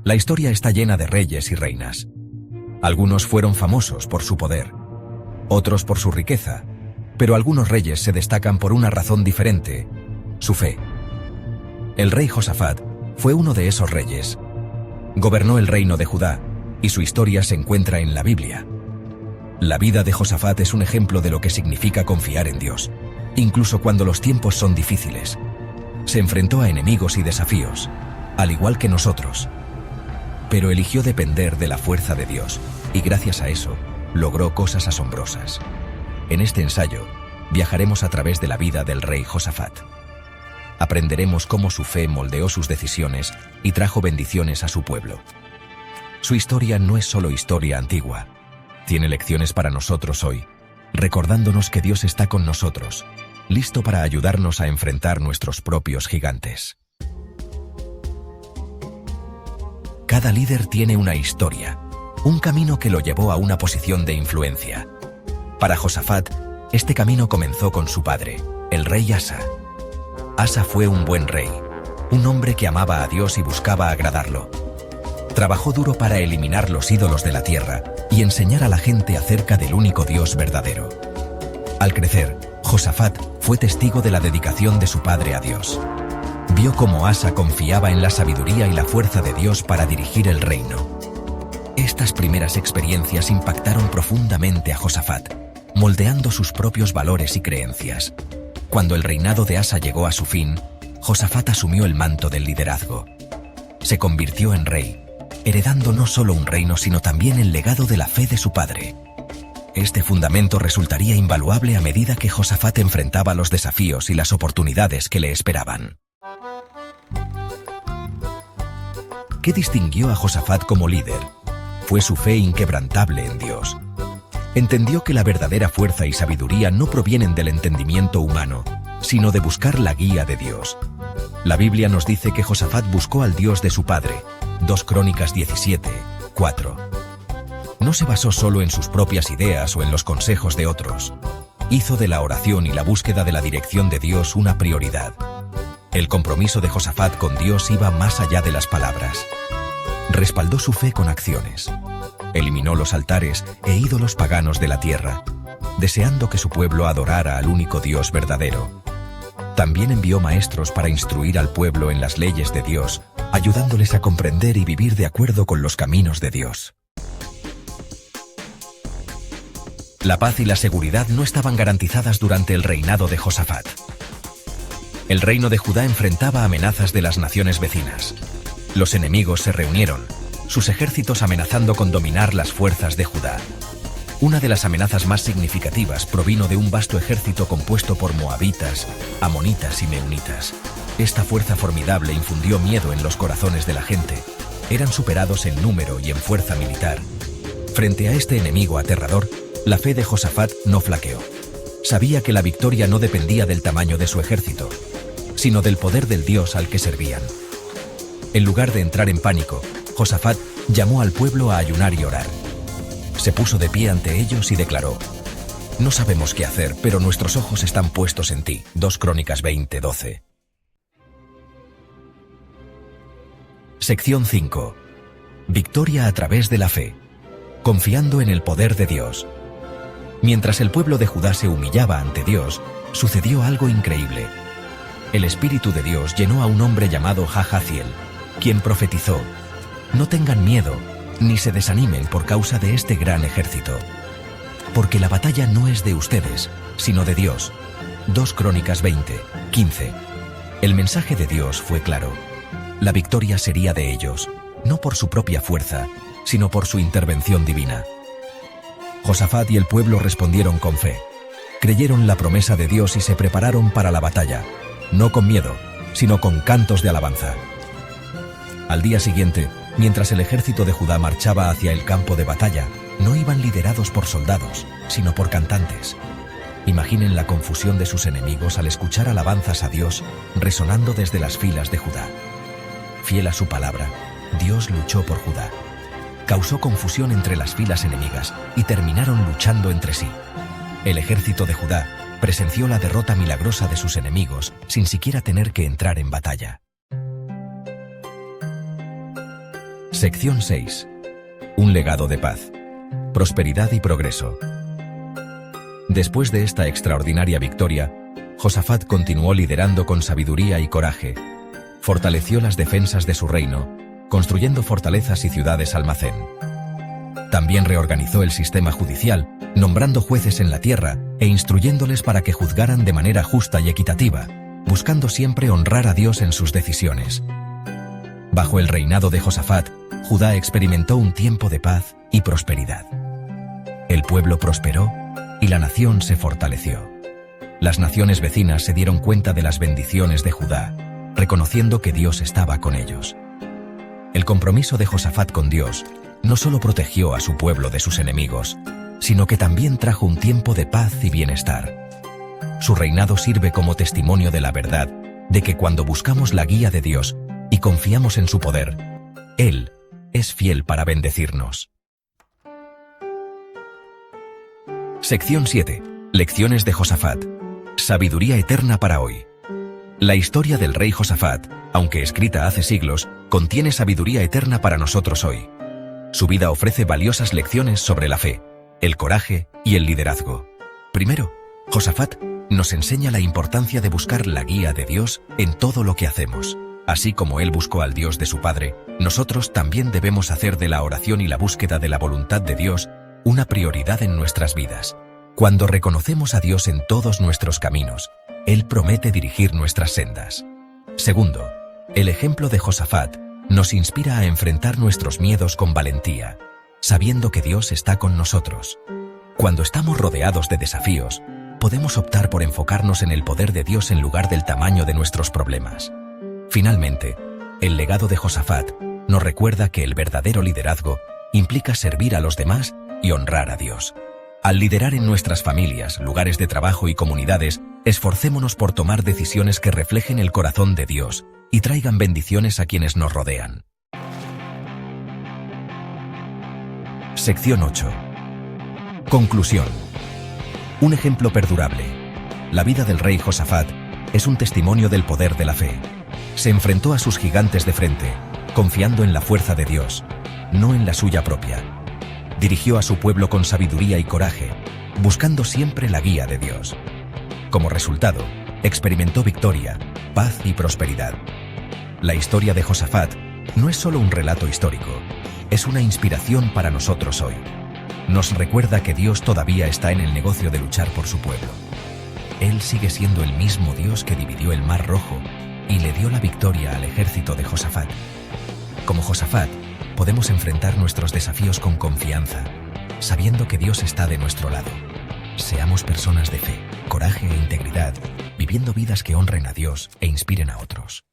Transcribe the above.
La historia está llena de reyes y reinas. Algunos fueron famosos por su poder, otros por su riqueza, pero algunos reyes se destacan por una razón diferente: su fe. El rey Josafat fue uno de esos reyes. Gobernó el reino de Judá, y su historia se encuentra en la Biblia. La vida de Josafat es un ejemplo de lo que significa confiar en Dios, incluso cuando los tiempos son difíciles. Se enfrentó a enemigos y desafíos, al igual que nosotros, pero eligió depender de la fuerza de Dios, y gracias a eso, logró cosas asombrosas. En este ensayo, viajaremos a través de la vida del rey Josafat. Aprenderemos cómo su fe moldeó sus decisiones y trajo bendiciones a su pueblo. Su historia no es solo historia antigua, tiene lecciones para nosotros hoy, recordándonos que Dios está con nosotros, listo para ayudarnos a enfrentar nuestros propios gigantes. Cada líder tiene una historia, un camino que lo llevó a una posición de influencia. Para Josafat, este camino comenzó con su padre, el rey Asa. Asa fue un buen rey, un hombre que amaba a Dios y buscaba agradarlo. Trabajó duro para eliminar los ídolos de la tierra y enseñar a la gente acerca del único Dios verdadero. Al crecer, Josafat fue testigo de la dedicación de su padre a Dios. Vio cómo Asa confiaba en la sabiduría y la fuerza de Dios para dirigir el reino. Estas primeras experiencias impactaron profundamente a Josafat, moldeando sus propios valores y creencias. Cuando el reinado de Asa llegó a su fin, Josafat asumió el manto del liderazgo. Se convirtió en rey, heredando no solo un reino sino también el legado de la fe de su padre. Este fundamento resultaría invaluable a medida que Josafat enfrentaba los desafíos y las oportunidades que le esperaban. ¿Qué distinguió a Josafat como líder? Fue su fe inquebrantable en Dios. Entendió que la verdadera fuerza y sabiduría no provienen del entendimiento humano, sino de buscar la guía de Dios. La Biblia nos dice que Josafat buscó al Dios de su padre, 2 Crónicas 17:4. No se basó solo en sus propias ideas o en los consejos de otros. Hizo de la oración y la búsqueda de la dirección de Dios una prioridad. El compromiso de Josafat con Dios iba más allá de las palabras. Respaldó su fe con acciones. Eliminó los altares e ídolos paganos de la tierra, deseando que su pueblo adorara al único Dios verdadero. También envió maestros para instruir al pueblo en las leyes de Dios, ayudándoles a comprender y vivir de acuerdo con los caminos de Dios. La paz y la seguridad no estaban garantizadas durante el reinado de Josafat. El reino de Judá enfrentaba amenazas de las naciones vecinas. Los enemigos se reunieron, sus ejércitos amenazando con dominar las fuerzas de Judá. Una de las amenazas más significativas provino de un vasto ejército compuesto por moabitas, amonitas y meunitas. Esta fuerza formidable infundió miedo en los corazones de la gente. Eran superados en número y en fuerza militar. Frente a este enemigo aterrador, la fe de Josafat no flaqueó. Sabía que la victoria no dependía del tamaño de su ejército, sino del poder del Dios al que servían. En lugar de entrar en pánico, Josafat llamó al pueblo a ayunar y orar. Se puso de pie ante ellos y declaró: «No sabemos qué hacer, pero nuestros ojos están puestos en ti». 2 Crónicas 20:12. Sección 5. Victoria a través de la fe. Confiando en el poder de Dios. Mientras el pueblo de Judá se humillaba ante Dios, sucedió algo increíble. El Espíritu de Dios llenó a un hombre llamado Jahaziel, quien profetizó: «No tengan miedo, ni se desanimen por causa de este gran ejército, porque la batalla no es de ustedes, sino de Dios». 2 Crónicas 20:15. El mensaje de Dios fue claro. La victoria sería de ellos, no por su propia fuerza, sino por su intervención divina. Josafat y el pueblo respondieron con fe. Creyeron la promesa de Dios y se prepararon para la batalla, no con miedo, sino con cantos de alabanza. Al día siguiente, mientras el ejército de Judá marchaba hacia el campo de batalla, no iban liderados por soldados, sino por cantantes. Imaginen la confusión de sus enemigos al escuchar alabanzas a Dios resonando desde las filas de Judá. Fiel a su palabra, Dios luchó por Judá. Causó confusión entre las filas enemigas y terminaron luchando entre sí. El ejército de Judá presenció la derrota milagrosa de sus enemigos sin siquiera tener que entrar en batalla. Sección 6. Un legado de paz, prosperidad y progreso. Después de esta extraordinaria victoria, Josafat continuó liderando con sabiduría y coraje. Fortaleció las defensas de su reino, construyendo fortalezas y ciudades almacén. También reorganizó el sistema judicial, nombrando jueces en la tierra e instruyéndoles para que juzgaran de manera justa y equitativa, buscando siempre honrar a Dios en sus decisiones. Bajo el reinado de Josafat, Judá experimentó un tiempo de paz y prosperidad. El pueblo prosperó y la nación se fortaleció. Las naciones vecinas se dieron cuenta de las bendiciones de Judá, reconociendo que Dios estaba con ellos. El compromiso de Josafat con Dios no solo protegió a su pueblo de sus enemigos, sino que también trajo un tiempo de paz y bienestar. Su reinado sirve como testimonio de la verdad de que cuando buscamos la guía de Dios y confiamos en su poder, Él es fiel para bendecirnos. Sección 7. Lecciones de Josafat. Sabiduría eterna para hoy. La historia del rey Josafat, aunque escrita hace siglos, contiene sabiduría eterna para nosotros hoy. Su vida ofrece valiosas lecciones sobre la fe, el coraje y el liderazgo. Primero, Josafat nos enseña la importancia de buscar la guía de Dios en todo lo que hacemos. Así como él buscó al Dios de su padre, nosotros también debemos hacer de la oración y la búsqueda de la voluntad de Dios una prioridad en nuestras vidas. Cuando reconocemos a Dios en todos nuestros caminos, Él promete dirigir nuestras sendas. Segundo, el ejemplo de Josafat nos inspira a enfrentar nuestros miedos con valentía, sabiendo que Dios está con nosotros. Cuando estamos rodeados de desafíos, podemos optar por enfocarnos en el poder de Dios en lugar del tamaño de nuestros problemas. Finalmente, el legado de Josafat nos recuerda que el verdadero liderazgo implica servir a los demás y honrar a Dios. Al liderar en nuestras familias, lugares de trabajo y comunidades, esforcémonos por tomar decisiones que reflejen el corazón de Dios y traigan bendiciones a quienes nos rodean. Sección 8. Conclusión. Un ejemplo perdurable. La vida del rey Josafat es un testimonio del poder de la fe. Se enfrentó a sus gigantes de frente, confiando en la fuerza de Dios, no en la suya propia. Dirigió a su pueblo con sabiduría y coraje, buscando siempre la guía de Dios. Como resultado, experimentó victoria, paz y prosperidad. La historia de Josafat no es solo un relato histórico, es una inspiración para nosotros hoy. Nos recuerda que Dios todavía está en el negocio de luchar por su pueblo. Él sigue siendo el mismo Dios que dividió el Mar Rojo y le dio la victoria al ejército de Josafat. Como Josafat, podemos enfrentar nuestros desafíos con confianza, sabiendo que Dios está de nuestro lado. Seamos personas de fe, coraje e integridad, viviendo vidas que honren a Dios e inspiren a otros.